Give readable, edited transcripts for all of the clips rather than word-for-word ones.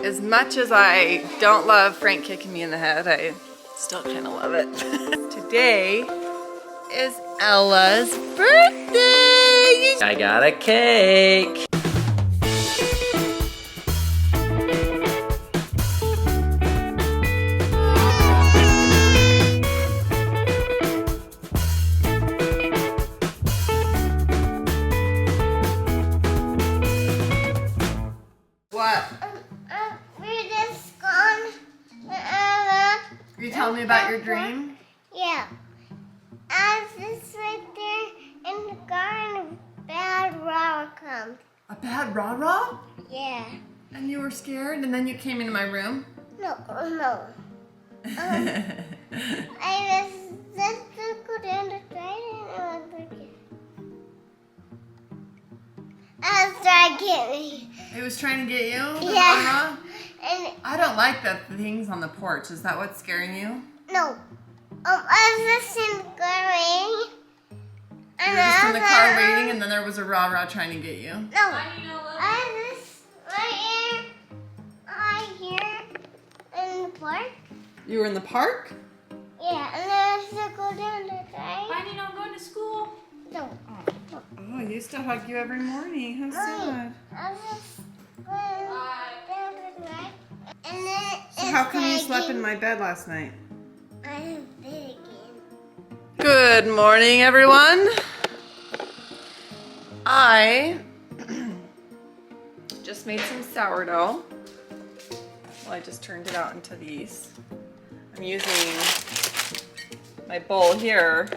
As much as I don't love Frank kicking me in the head, I still kind of love it. Today is Ella's birthday! I got a cake! What? We're just gone. Are you telling me about your dream? Yeah. I was just right there in the car and a bad rower comes. A bad rah-rah? Yeah. And you were scared and then you came into my room? No. I was just to go down the train and I was like, I was trying to get me. It was trying to get you? The Yeah. rah-rah? And I don't like the things on the porch. Is that what's scaring you? no. I was just in the car waiting. You were just in the car waiting and then there was a rah-rah trying to get you? No. I was just right here in the park. You were in the park? Yeah, and then I was to go down the train. Why do you not go to school? No. Oh, I used to hug you every morning. How sad. I was just going down the train. And then So how come you slept in my bed last night? I did again. Good morning, everyone. I just made some sourdough. Well, I just turned it out into these. I'm using my bowl here,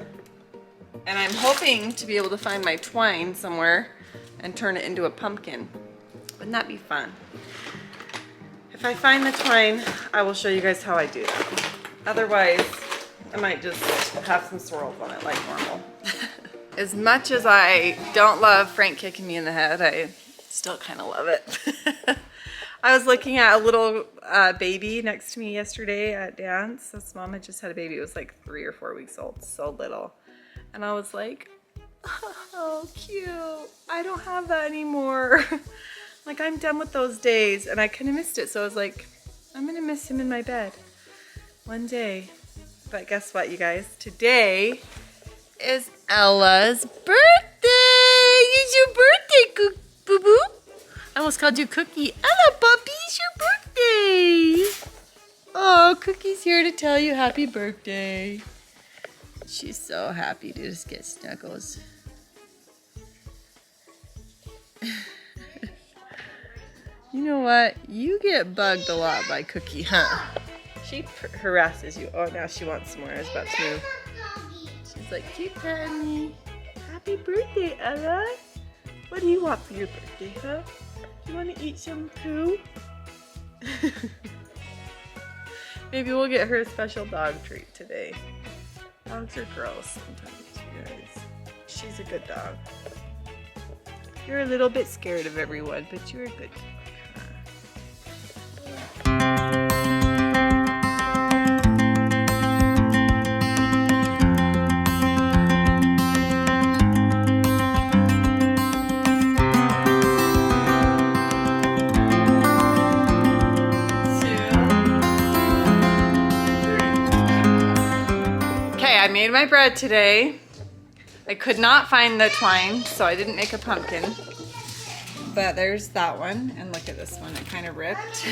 and I'm hoping to be able to find my twine somewhere and turn it into a pumpkin. Wouldn't that be fun? If I find the twine, I will show you guys how I do that. Otherwise, I might just have some swirls on it like normal. As much as I don't love Frank kicking me in the head, I still kind of love it. I was looking at a little baby next to me yesterday at dance. This mom had just had a baby. It was like 3 or 4 weeks old, so little. And I was like, oh, cute. I don't have that anymore. Like, I'm done with those days. And I kind of missed it. So I was like, I'm going to miss him in my bed one day. But guess what, you guys? Today is Ella's birthday. It's your birthday, boo-boo. I almost called you Cookie. Ella, puppy, it's your birthday. Oh, Cookie's here to tell you happy birthday. She's so happy to just get snuggles. You know what? You get bugged a lot by Cookie, huh? She harasses you. Oh, now she wants more. I was about to move. She's like, keep petting me. Happy birthday, Ella. What do you want for your birthday, huh? You want to eat some poo? Maybe we'll get her a special dog treat today. Dogs are gross sometimes, you guys. She's a good dog. You're a little bit scared of everyone, but you're a good dog. I made my bread today. I could not find the twine, so I didn't make a pumpkin. But there's that one, and look at this one, it kind of ripped.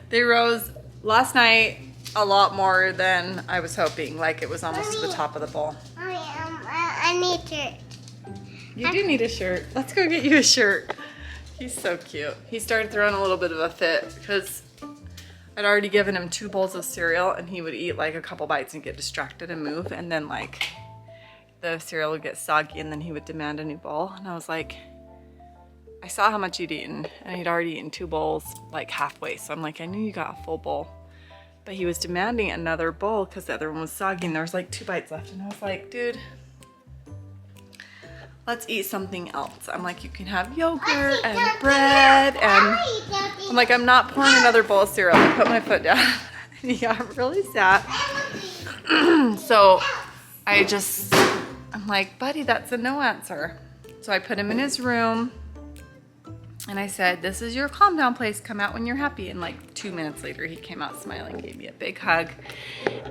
They rose last night a lot more than I was hoping, like it was almost to the top of the bowl. I need a shirt. You do need a shirt. Let's go get you a shirt. He's so cute. He started throwing a little bit of a fit because I'd already given him 2 bowls of cereal and he would eat like a couple bites and get distracted and move, and then like the cereal would get soggy and then he would demand a new bowl. And I was like, I saw how much he'd eaten and he'd already eaten 2 bowls like halfway. So I'm like, I knew you got a full bowl. But he was demanding another bowl because the other one was soggy and there was like 2 bites left. And I was like, dude, let's eat something else. I'm like, you can have yogurt and bread, and I'm like, I'm not pouring another bowl of cereal. I put my foot down and he got really sad. So I'm like, buddy, that's a no answer. So I put him in his room And I said, this is your calm down place. Come out when you're happy. And like 2 minutes later, he came out smiling, gave me a big hug,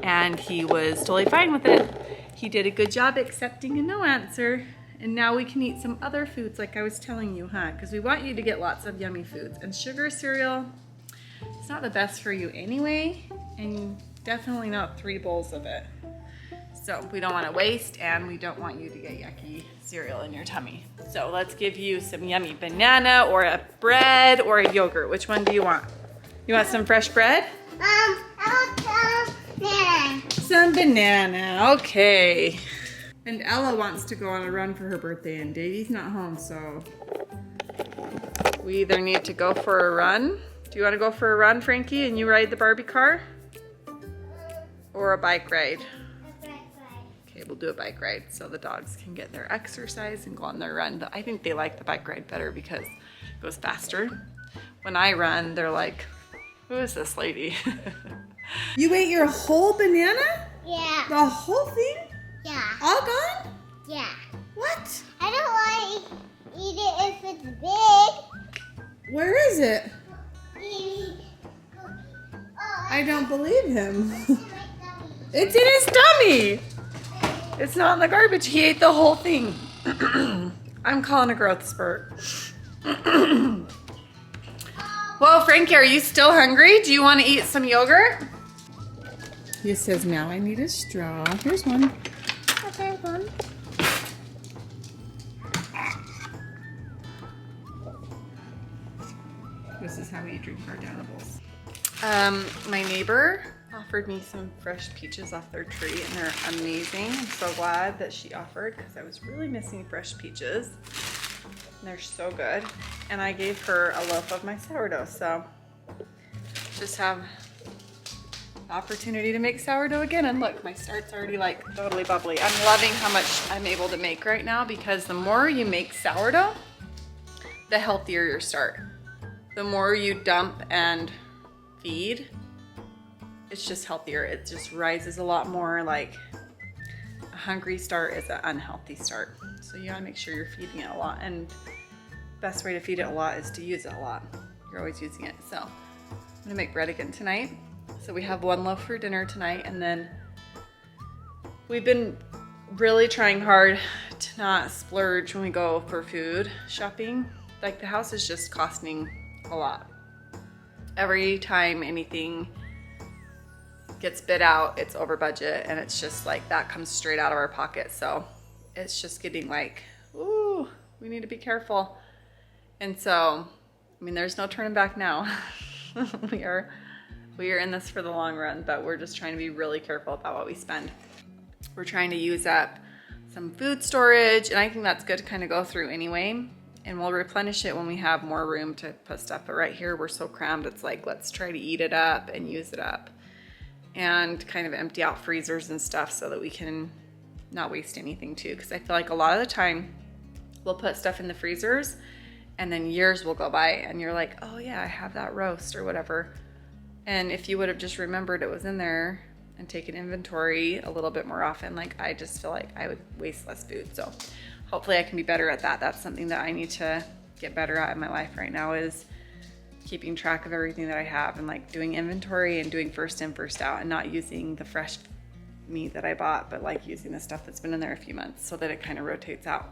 and he was totally fine with it. He did a good job accepting a no answer. And now we can eat some other foods like I was telling you, huh? Because we want you to get lots of yummy foods. And sugar cereal, it's not the best for you anyway. And definitely not 3 bowls of it. So we don't want to waste, and we don't want you to get yucky cereal in your tummy. So let's give you some yummy banana or a bread or a yogurt. Which one do you want? You want some fresh bread? I want some banana. Some banana, okay. And Ella wants to go on a run for her birthday, and Davey's not home, so we either need to go for a run. Do you want to go for a run, Frankie, and you ride the Barbie car? Or a bike ride? Okay, we'll do a bike ride so the dogs can get their exercise and go on their run. I think they like the bike ride better because it goes faster. When I run, they're like, who is this lady? You ate your whole banana? Yeah. The whole thing? Yeah. All gone? Yeah. What? I don't want to eat it if it's big. Where is it? I don't believe him. It's in his tummy. It's not in the garbage. He ate the whole thing. I'm calling a growth spurt. Well, Frankie, are you still hungry? Do you want to eat some yogurt? He says, now I need a straw. Here's one. Okay, one. This is how we drink our downables. My neighbor offered me some fresh peaches off their tree, and they're amazing. I'm so glad that she offered because I was really missing fresh peaches. And they're so good. And I gave her a loaf of my sourdough, so just have the opportunity to make sourdough again. And look, my start's already like totally bubbly. I'm loving how much I'm able to make right now, because the more you make sourdough, the healthier your start. The more you dump and feed, it's just healthier. It just rises a lot more. Like a hungry start is an unhealthy start. So you gotta make sure you're feeding it a lot. And best way to feed it a lot is to use it a lot. You're always using it. So I'm gonna make bread again tonight. So we have 1 loaf for dinner tonight, and then we've been really trying hard to not splurge when we go for food shopping. Like the house is just costing a lot. Every time anything gets bid out, it's over budget, and it's just like that comes straight out of our pocket. So it's just getting like, ooh, we need to be careful. And so, I mean, there's no turning back now. we are in this for the long run, but we're just trying to be really careful about what we spend. We're trying to use up some food storage, and I think that's good to kind of go through anyway. And we'll replenish it when we have more room to put stuff. But right here, we're so crammed, it's like, let's try to eat it up and use it up. And kind of empty out freezers and stuff so that we can not waste anything too. Because I feel like a lot of the time, we'll put stuff in the freezers, and then years will go by, and you're like, oh yeah, I have that roast or whatever. And if you would have just remembered it was in there and taken inventory a little bit more often, like I just feel like I would waste less food. So hopefully I can be better at that. That's something that I need to get better at in my life right now, is keeping track of everything that I have and like doing inventory and doing first in, first out, and not using the fresh meat that I bought, but like using the stuff that's been in there a few months so that it kind of rotates out.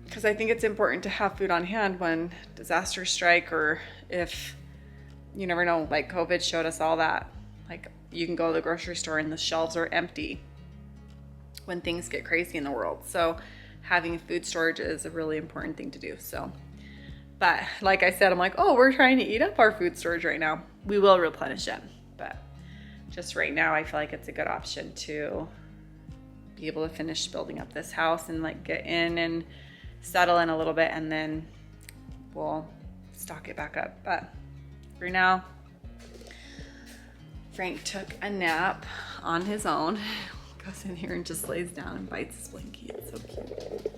Because I think it's important to have food on hand when disasters strike, or if, you never know, like COVID showed us all that. Like you can go to the grocery store and the shelves are empty when things get crazy in the world. So having food storage is a really important thing to do. So, but like I said, I'm like, oh, we're trying to eat up our food storage right now. We will replenish it, but just right now, I feel like it's a good option to be able to finish building up this house and like get in and settle in a little bit, and then we'll stock it back up. But for now, Frank took a nap on his own. Goes in here and just lays down and bites his blankie. It's so cute.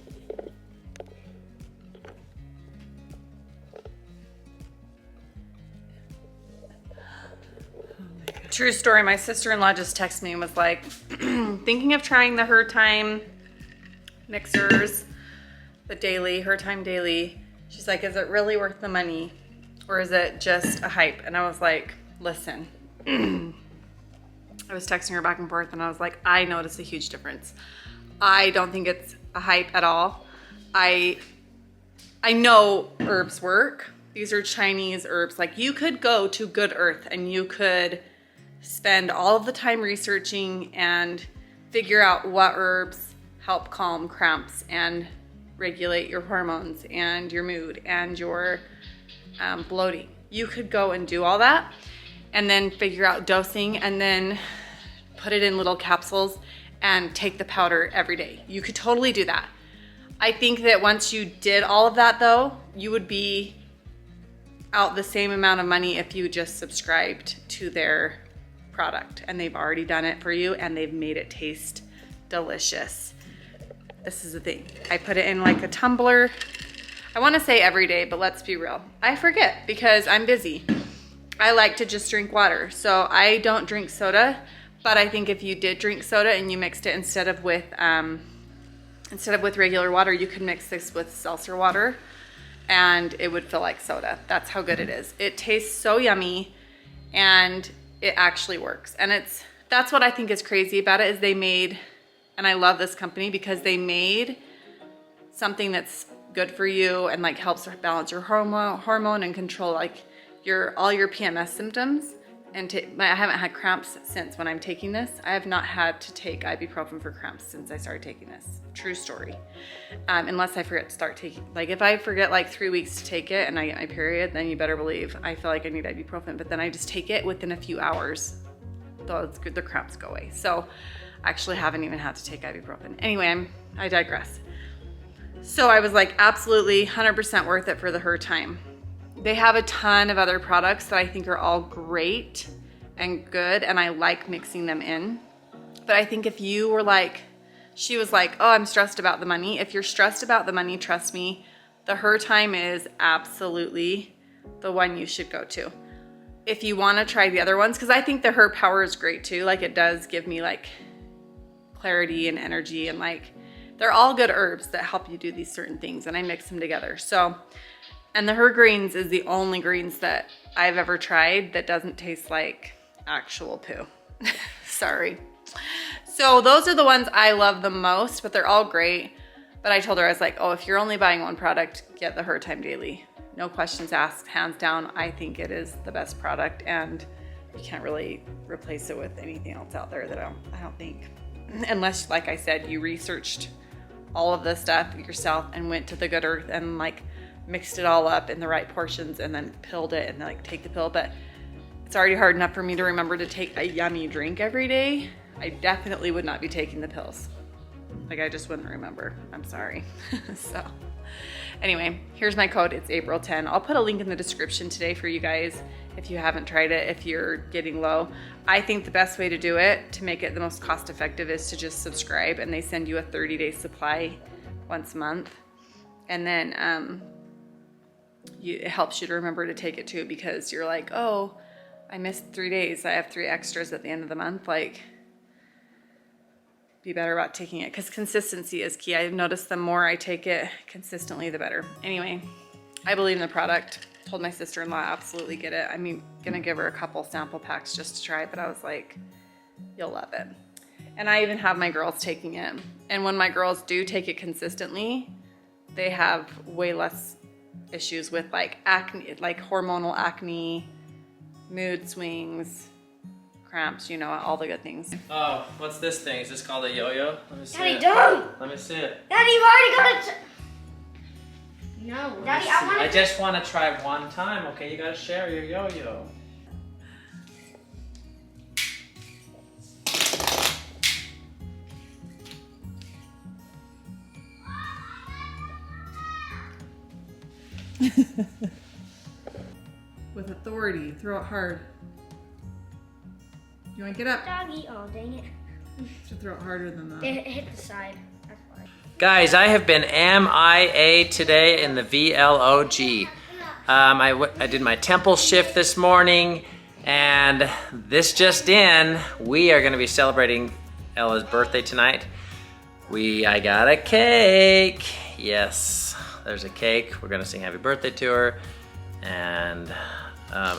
True story, my sister-in-law just texted me and was like, thinking of trying the Her Time mixers, the daily, Her Time daily. She's like, is it really worth the money or is it just a hype? And I was like, listen, I was texting her back and forth and I was like, I notice a huge difference. I don't think it's a hype at all. I know herbs work. These are Chinese herbs. Like you could go to Good Earth and you could spend all of the time researching and figure out what herbs help calm cramps and regulate your hormones and your mood and your bloating. You could go and do all that and then figure out dosing and then put it in little capsules and take the powder every day. You could totally do that. I think that once you did all of that though, you would be out the same amount of money if you just subscribed to their product and they've already done it for you and they've made it taste delicious. This is the thing. I put it in like a tumbler. I want to say every day, but let's be real. I forget because I'm busy. I like to just drink water. So I don't drink soda, but I think if you did drink soda and you mixed it instead of with regular water, you could mix this with seltzer water and it would feel like soda. That's how good it is. It tastes so yummy and it actually works. And that's what I think is crazy about it is they made, and I love this company because they made something that's good for you and like helps balance your hormone and control like all your PMS symptoms. And I haven't had cramps since when I'm taking this. I have not had to take ibuprofen for cramps since I started taking this. True story. Unless I forget to start taking, like if I forget like 3 weeks to take it and I get my period, then you better believe I feel like I need ibuprofen, but then I just take it within a few hours. The cramps go away. So I actually haven't even had to take ibuprofen. Anyway, I digress. So I was like, absolutely 100% worth it for her time. They have a ton of other products that I think are all great and good, and I like mixing them in. But I think if you were like, she was like, oh, I'm stressed about the money. If you're stressed about the money, trust me, the Her Time is absolutely the one you should go to. If you want to try the other ones, because I think the Her Power is great too. Like it does give me like clarity and energy, and like they're all good herbs that help you do these certain things, and I mix them together. So, and the Her Greens is the only greens that I've ever tried that doesn't taste like actual poo. Sorry. So those are the ones I love the most, but they're all great. But I told her, I was like, oh, if you're only buying one product, get the Her Time Daily. No questions asked, hands down. I think it is the best product and you can't really replace it with anything else out there that I don't think. Unless, like I said, you researched all of this stuff yourself and went to the Good Earth and like mixed it all up in the right portions and then pilled it and like take the pill. But it's already hard enough for me to remember to take a yummy drink every day. I definitely would not be taking the pills. Like I just wouldn't remember. I'm sorry. So anyway, here's my code. It's April 10. I'll put a link in the description today for you guys if you haven't tried it, if you're getting low. I think the best way to do it to make it the most cost effective is to just subscribe, and they send you a 30-day supply once a month. And then it helps you to remember to take it too, because you're like, oh, I missed 3 days. I have 3 extras at the end of the month. Like, be better about taking it, because consistency is key. I've noticed the more I take it consistently, the better. Anyway, I believe in the product. Told my sister-in-law absolutely get it. I'm gonna give her a couple sample packs just to try it, but I was like, you'll love it. And I even have my girls taking it. And when my girls do take it consistently, they have way less issues with like acne, like hormonal acne, mood swings, cramps, you know, all the good things. Oh, what's this thing? Is this called a yo-yo? Let me see Daddy, it. don't! Let me see it. Daddy, you've already got it. No, Daddy, I want I to. just want to try one time, okay? You gotta share your yo-yo. With authority, throw it hard. You want to get up? Doggy, oh dang it. Should throw it harder than that. It hit the side. That's why. Guys, I have been MIA today in the VLOG. I did my temple shift this morning, and this just in, we are going to be celebrating Ella's birthday tonight. I got a cake. Yes, There's a cake. We're gonna sing happy birthday to her. And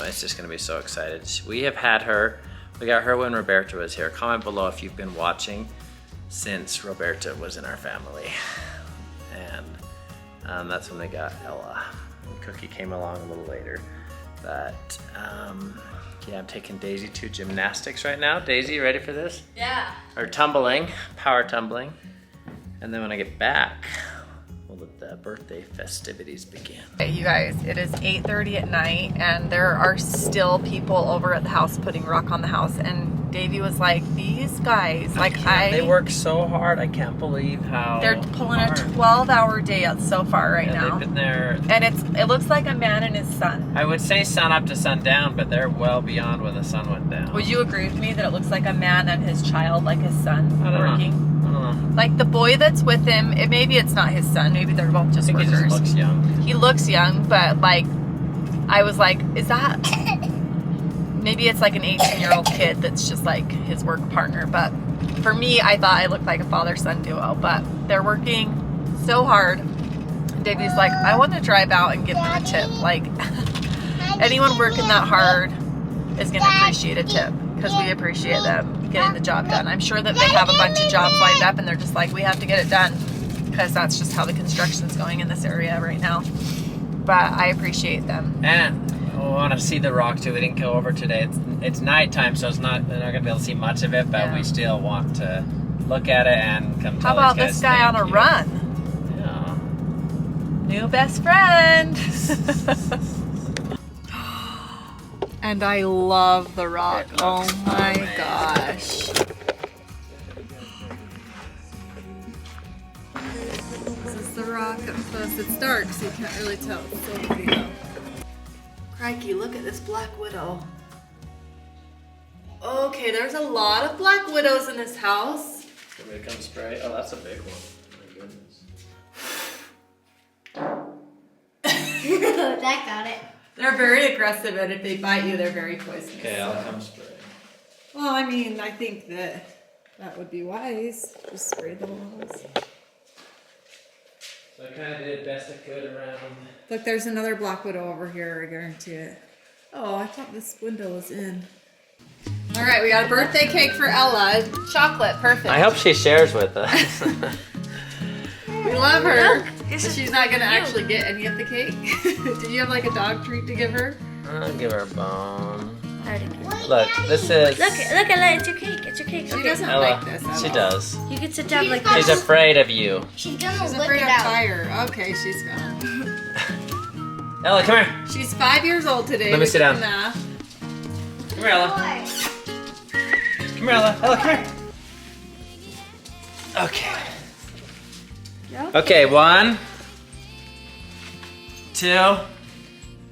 it's just gonna be so excited. We have had her, we got her when Roberta was here. Comment below if you've been watching since Roberta was in our family. And that's when they got Ella. And Cookie came along a little later. But yeah, I'm taking Daisy to gymnastics right now. Daisy, you ready for this? Yeah. Or tumbling, power tumbling. And then when I get back, we'll let the birthday festivities begin. Hey, you guys, it is 8:30 at night and there are still people over at the house putting rock on the house. And Davey was like, these guys, They work so hard. I can't believe how they're pulling hard. a 12-hour day out so far right now. They've been there. And it looks like a man and his son. I would say sun up to sundown, but they're well beyond when the sun went down. Would you agree with me that it looks like a man and his child, like his son, I don't working? know. I don't know. Like the boy that's with him, maybe it's not his son, maybe they're both just I think workers. he just looks young. He looks young, but like, I was like, is that, maybe it's like an 18-year-old kid that's just like his work partner. But for me, I thought I looked like a father-son duo, but they're working so hard. And Davey's like, I want to drive out and give them a tip. Like, anyone working that hard is going to appreciate a tip because we appreciate them getting the job done. I'm sure that they have a bunch of jobs lined up and they're just like, we have to get it done because that's just how the construction's going in this area right now. But I appreciate them. And I want to see the rock too. We didn't go over today. It's nighttime, so they're not gonna be able to see much of it. But Yeah. we still want to look at it and come. How tell about these guys this guy on thank a you. run? Yeah. New best friend. And I love the rock. It Oh looks my amazing. gosh. This is the rock up close. It's dark, so you can't really tell. It's so pretty though. Crikey, look at this black widow. Okay, there's a lot of black widows in this house. Somebody come spray. Oh, that's a big one. Oh my goodness. That got it. They're very aggressive, and if they bite you, they're very poisonous. Okay, I'll come spray. Well, I mean, I think that would be wise. Just spray the walls. So I kind of did best I could around. Look, there's another black widow over here, I guarantee it. Oh, I thought this window was in. All right, we got a birthday cake for Ella. Chocolate, perfect. I hope she shares with us. We love her. This is She's not gonna for you. actually get any of the cake. Did you have like a dog treat to give her? I'll give her a bone. I already did. Look, this is. Look, Ella, it's your cake. It's your cake. She Okay. doesn't Ella. like this at She all. does. You get to down like She's this. afraid of you. She's gonna She's lick afraid it of out. fire. Okay, she's gone. Ella, come here. She's 5 years old today. Let me We sit did down. the math. Come here, Ella. Come here, Ella. Ella, come here. Okay. Okay, 1, 2,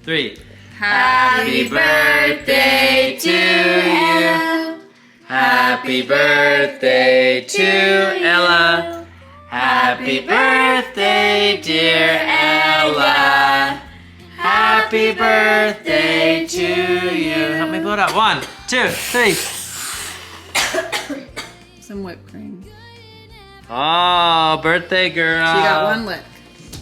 3. Happy birthday to you. Happy birthday to Ella. Happy birthday, dear Ella. Happy birthday to you. Help me blow it out. 1, 2, 3. Some whipped cream. Oh, birthday girl. She got one lick.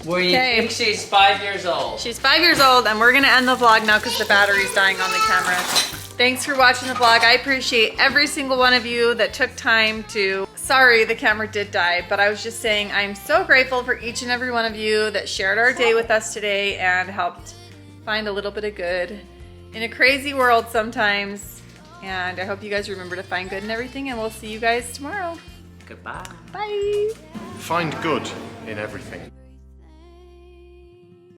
Where you Okay. think she's 5 years old? She's 5 years old, and we're gonna end the vlog now because the battery's dying on the camera. Thanks for watching the vlog. I appreciate every single one of you that took time to... Sorry, the camera did die, but I was just saying I'm so grateful for each and every one of you that shared our day with us today and helped find a little bit of good in a crazy world sometimes. And I hope you guys remember to find good in everything, and we'll see you guys tomorrow. Goodbye. Bye. Find good in everything.